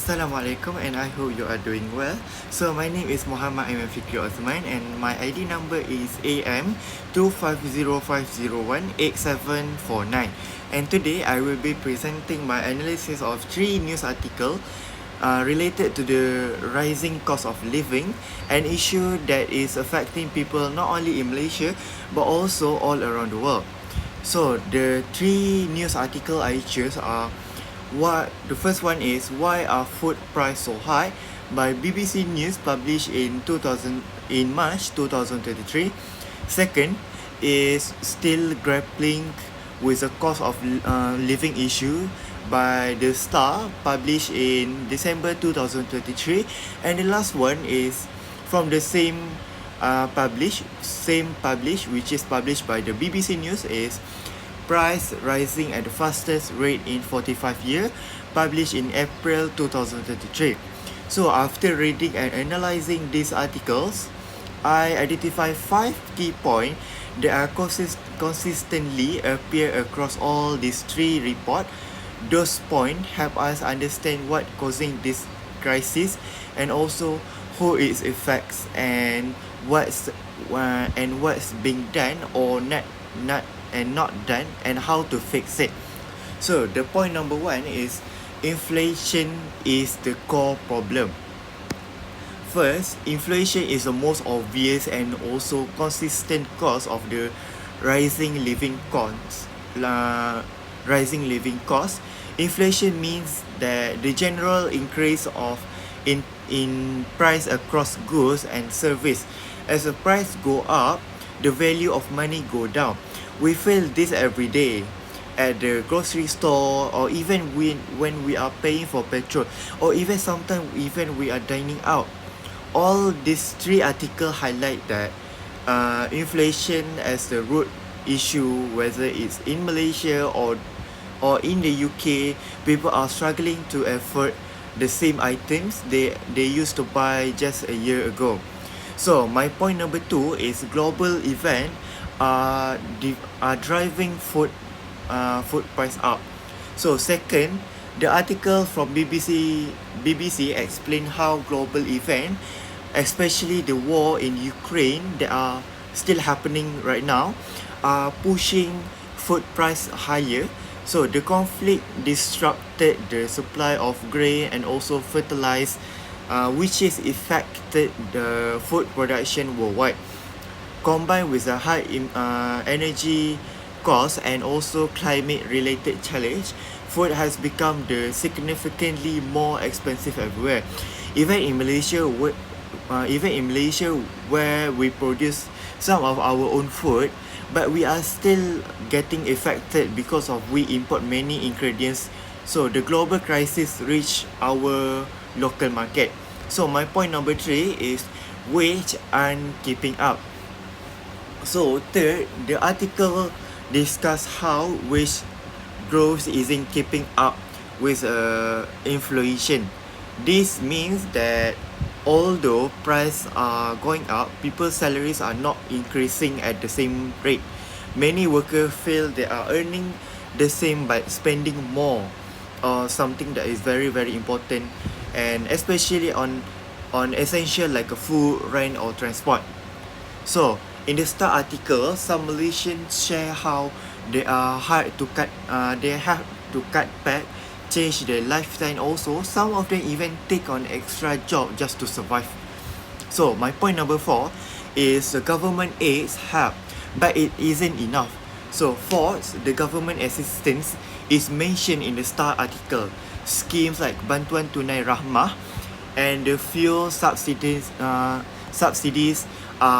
Assalamualaikum and I hope you are doing well. So my name is Muhammad Aiman Fikri Osman and my ID number is AM2505018749. And today I will be presenting my analysis of 3 news articles related to the rising cost of living, an issue that is affecting people not only in Malaysia but also all around the world. So the 3 news articles I choose are the first one is why are food price so high by BBC News published in March 2023. Second is still grappling with the cost of living issue by The Star published in December 2023, and the last one is from the same publish which is published by the BBC News is price rising at the fastest rate in 45 years, published in April 2023. So after reading and analyzing these articles, I identify 5 key points that are consistently appear across all these 3 reports. Those points help us understand what causing this crisis and also who its effects and what's being done or not done and how to fix it. So the point number 1 is inflation is the core problem. First, inflation is the most obvious and also consistent cause of the rising living costs. Inflation means that the general increase of in price across goods and service. As the price go up, the value of money go down. We feel this every day at the grocery store, or even when we are paying for petrol, or even sometimes even we are dining out. All these 3 articles highlight that inflation as the root issue, whether it's in Malaysia or in the UK. People are struggling to afford the same items they used to buy just a year ago. So my point number 2 is global event are driving food price up. So second, the article from BBC explain how global event, especially the war in Ukraine that are still happening right now, are pushing food price higher. So the conflict disrupted the supply of grain and also fertilizer, which has affected the food production worldwide. Combined with the high energy cost and also climate-related challenge, food has become the significantly more expensive everywhere. Even in Malaysia, where we produce some of our own food, but we are still getting affected because of we import many ingredients. So the global crisis reached our local market. So my point number 3 is wage aren't keeping up. So third, the article discuss how wage growth isn't keeping up with inflation. This means that although prices are going up, people's salaries are not increasing at the same rate. Many workers feel they are earning the same but spending more, something that is very very important, and especially on essential like a food, rent or transport. So in the Star article, some Malaysians share how they have to cut back, change their lifestyle. Also, some of them even take on extra job just to survive. So my point number 4 is the government aids help, but it isn't enough. So fourth, the government assistance is mentioned in the Star article. Schemes like Bantuan Tunai Rahmah and the fuel subsidies are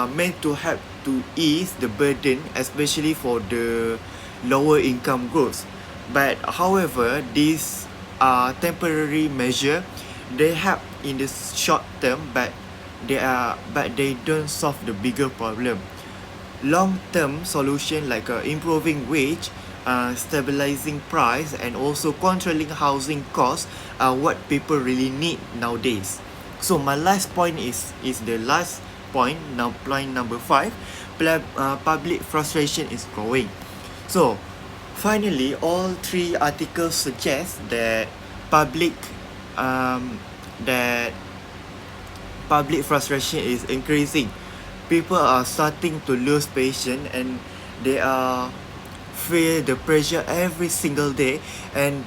meant to help to ease the burden, especially for the lower income groups. But however, these are temporary measure. They help in the short term, but they don't solve the bigger problem. Long-term solution like improving wage, stabilizing price and also controlling housing costs are what people really need nowadays. So my last point is the last point, now point number 5. Public frustration is growing. So finally, all 3 articles suggest that public that public frustration is increasing. People are starting to lose patience, and they are feel the pressure every single day, and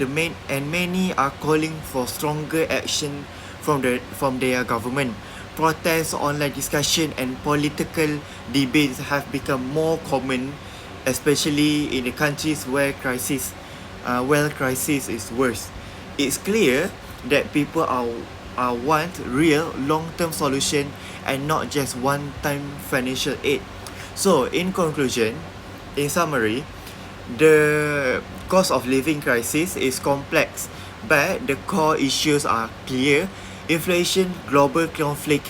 many are calling for stronger action from their government. Protests, online discussion, and political debates have become more common, especially in the countries where crisis is worse. It's clear that people want real long-term solution and not just one-time financial aid. So, in conclusion, in summary, the cost of living crisis is complex, but the core issues are clear: inflation, global conflict,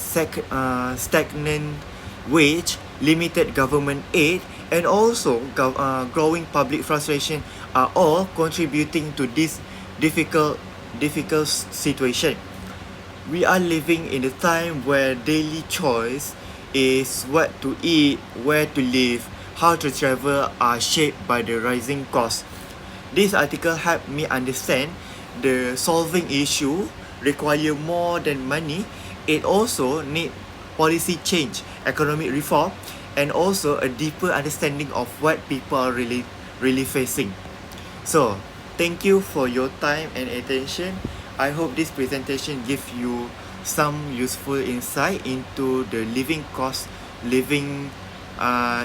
stagnant wage, limited government aid, and also growing public frustration are all contributing to this difficult situation. We are living in a time where daily choice is what to eat, where to live, how to travel are shaped by the rising costs. This article helped me understand the solving issue require more than money. It also need policy change, economic reform, and also a deeper understanding of what people are really facing. So, thank you for your time and attention. I hope this presentation give you some useful insight into the living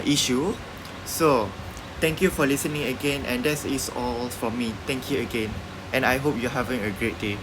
issue. So, thank you for listening again, and that is all from me. Thank you again, and I hope you're having a great day.